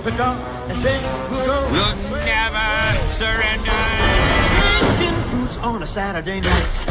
the dark, and then we'll go. We'll never surrender. Skin boots on a Saturday night.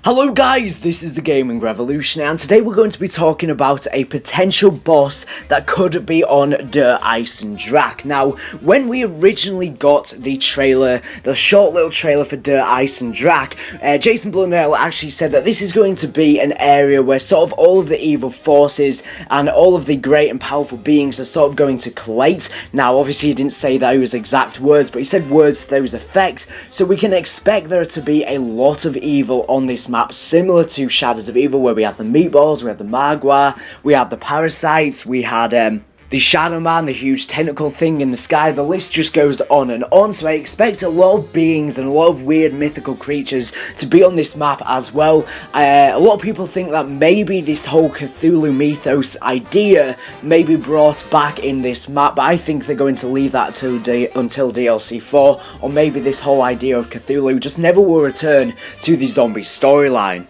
Hello guys, this is the Gaming Revolution, and today we're going to be talking about a potential boss that could be on the EISENDRACHE. Now, when we originally got the trailer, the short little trailer for the EISENDRACHE, Jason Blundell actually said that this is going to be an area where sort of all of the evil forces and all of the great and powerful beings are sort of going to collate. Now, obviously he didn't say those exact words, but he said words to those effects, so we can expect there to be a lot of evil on this map, similar to Shadows of Evil, where we had the meatballs, we had the magua, we had the parasites, we had the Shadow Man, the huge tentacle thing in the sky. The list just goes on and on, so I expect a lot of beings and a lot of weird mythical creatures to be on this map as well. A lot of people think that maybe this whole Cthulhu mythos idea may be brought back in this map, but I think they're going to leave that until DLC 4, or maybe this whole idea of Cthulhu just never will return to the zombie storyline.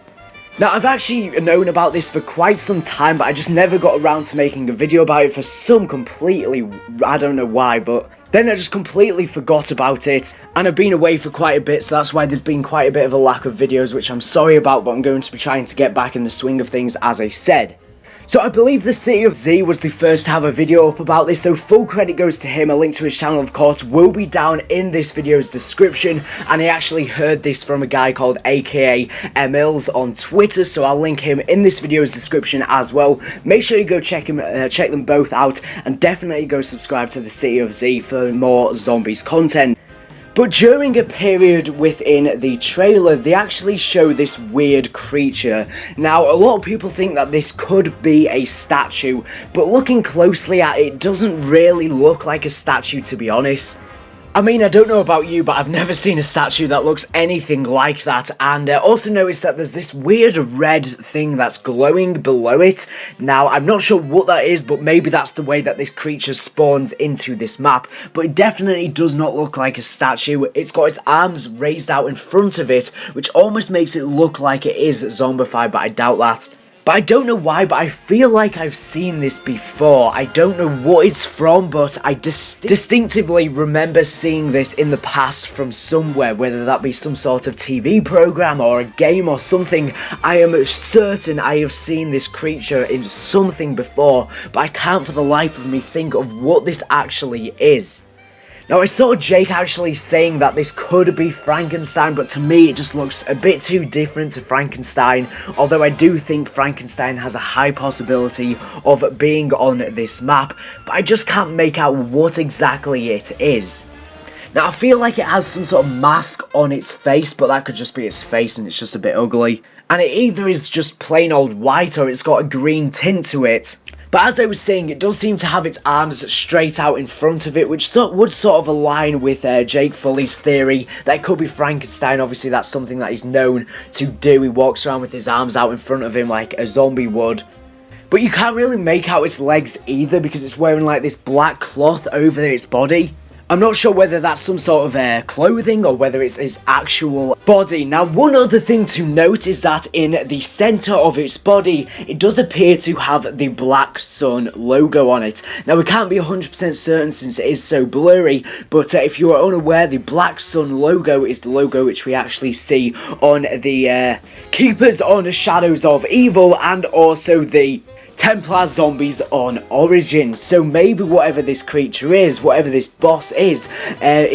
Now, I've actually known about this for quite some time, but I just never got around to making a video about it for some completely, I don't know why, but then I just completely forgot about it, and I've been away for quite a bit, so that's why there's been quite a bit of a lack of videos, which I'm sorry about, but I'm going to be trying to get back in the swing of things, as I said. So I believe the City of Z was the first to have a video up about this, so full credit goes to him. A link to his channel, of course, will be down in this video's description, and I actually heard this from a guy called aka Emils on Twitter, so I'll link him in this video's description as well. Make sure you go check them both out, and definitely go subscribe to the City of Z for more zombies content. But during a period within the trailer, they actually show this weird creature. Now, a lot of people think that this could be a statue, but looking closely at it, doesn't really look like a statue, to be honest. I mean, I don't know about you, but I've never seen a statue that looks anything like that, and also noticed that there's this weird red thing that's glowing below it. Now, I'm not sure what that is, but maybe that's the way that this creature spawns into this map, but it definitely does not look like a statue. It's got its arms raised out in front of it, which almost makes it look like it is zombified, but I doubt that. But I don't know why, but I feel like I've seen this before. I don't know what it's from, but I distinctively remember seeing this in the past from somewhere, whether that be some sort of TV program or a game or something. I am certain I have seen this creature in something before, but I can't for the life of me think of what this actually is. Now, I saw Jake actually saying that this could be Frankenstein, but to me it just looks a bit too different to Frankenstein, although I do think Frankenstein has a high possibility of being on this map, but I just can't make out what exactly it is. Now, I feel like it has some sort of mask on its face, but that could just be its face and it's just a bit ugly. And it either is just plain old white or it's got a green tint to it. But as I was saying, it does seem to have its arms straight out in front of it, which would sort of align with Jake Foley's theory that it could be Frankenstein. Obviously, that's something that he's known to do. He walks around with his arms out in front of him like a zombie would. But you can't really make out its legs either because it's wearing like this black cloth over its body. I'm not sure whether that's some sort of clothing or whether it's his actual body. Now, one other thing to note is that in the center of its body, it does appear to have the Black Sun logo on it. Now, we can't be 100% certain since it is so blurry, but if you are unaware, the Black Sun logo is the logo which we actually see on the Keepers on Shadows of Evil and also the Templar zombies on Origin. So maybe whatever this creature is, whatever this boss is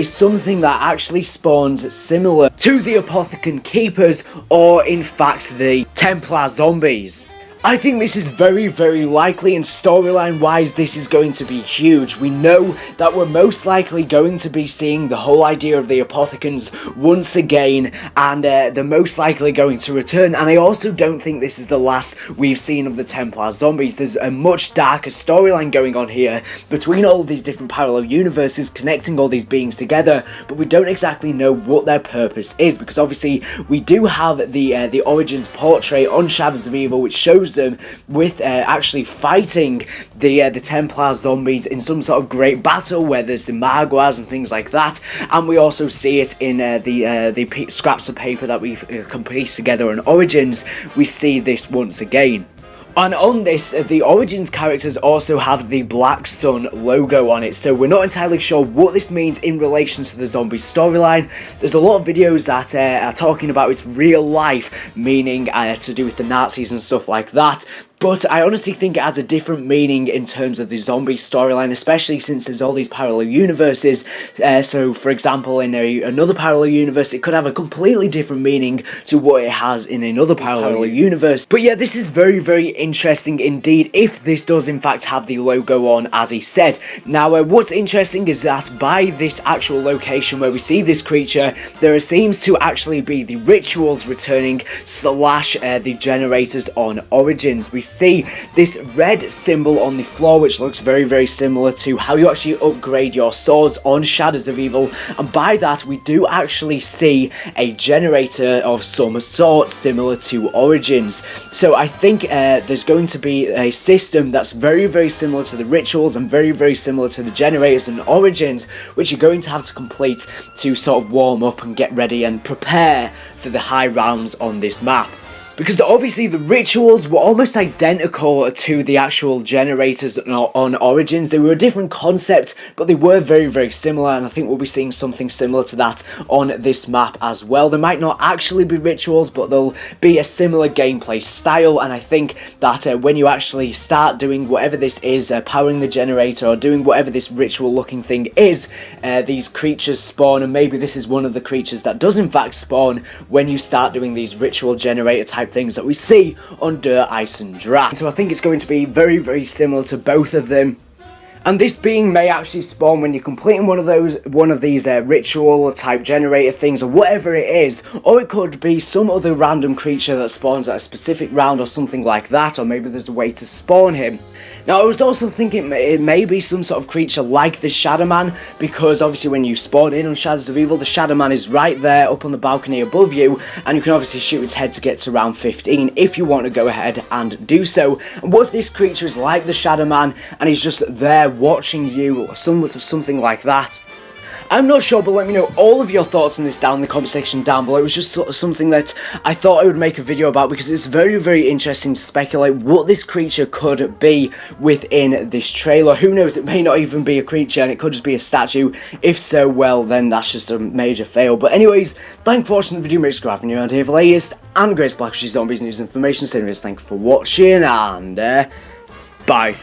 something that actually spawned similar to the Apothecon Keepers, or in fact the Templar zombies. I think this is very, very likely, and storyline wise this is going to be huge. We know that we're most likely going to be seeing the whole idea of the Apothecons once again, and they're most likely going to return, and I also don't think this is the last we've seen of the Templar zombies. There's a much darker storyline going on here between all of these different parallel universes, connecting all these beings together, but we don't exactly know what their purpose is, because obviously we do have the Origins portrait on Shadows of Evil, which shows them with actually fighting the Templar zombies in some sort of great battle where there's the Maguas and things like that, and we also see it in the scraps of paper that we've pieced together on Origins. We see this once again. And on this, the Origins characters also have the Black Sun logo on it, so we're not entirely sure what this means in relation to the zombie storyline. There's a lot of videos that are talking about its real life meaning to do with the Nazis and stuff like that. But I honestly think it has a different meaning in terms of the zombie storyline, especially since there's all these parallel universes. So, for example, in another parallel universe, it could have a completely different meaning to what it has in another parallel universe. But yeah, this is very, very interesting indeed, if this does in fact have the logo on, as he said. Now, what's interesting is that by this actual location where we see this creature, there seems to actually be the rituals returning / the generators on Origins. We see this red symbol on the floor, which looks very, very similar to how you actually upgrade your swords on Shadows of Evil, and by that we do actually see a generator of some sort similar to Origins. So I think there's going to be a system that's very, very similar to the rituals and very, very similar to the generators and Origins, which you're going to have to complete to sort of warm up and get ready and prepare for the high rounds on this map. Because obviously the rituals were almost identical to the actual generators on Origins. They were a different concept, but they were very, very similar, and I think we'll be seeing something similar to that on this map as well. There might not actually be rituals, but there'll be a similar gameplay style, and I think that when you actually start doing whatever this is, powering the generator or doing whatever this ritual looking thing is, these creatures spawn, and maybe this is one of the creatures that does in fact spawn when you start doing these ritual generator type things that we see on EISENDRACHE. So I think it's going to be very, very similar to both of them. And this being may actually spawn when you're completing one of these ritual type generator things or whatever it is, or it could be some other random creature that spawns at a specific round or something like that, or maybe there's a way to spawn him. Now, I was also thinking it may be some sort of creature like the Shadow Man, because obviously when you spawn in on Shadows of Evil, the Shadow Man is right there up on the balcony above you, and you can obviously shoot its head to get to round 15 if you want to go ahead and do so. And what if this creature is like the Shadow Man and he's just there watching you, or something like that? I'm not sure, but let me know all of your thoughts on this down in the comment section down below. It was just sort of something that I thought I would make a video about, because it's very, very interesting to speculate what this creature could be within this trailer. Who knows, it may not even be a creature and it could just be a statue. If so, well, then that's just a major fail. But anyways, thank you for watching the video. Make sure to new and here for the latest and greatest Black Zombies news and information. So anyways, thank you for watching, and bye.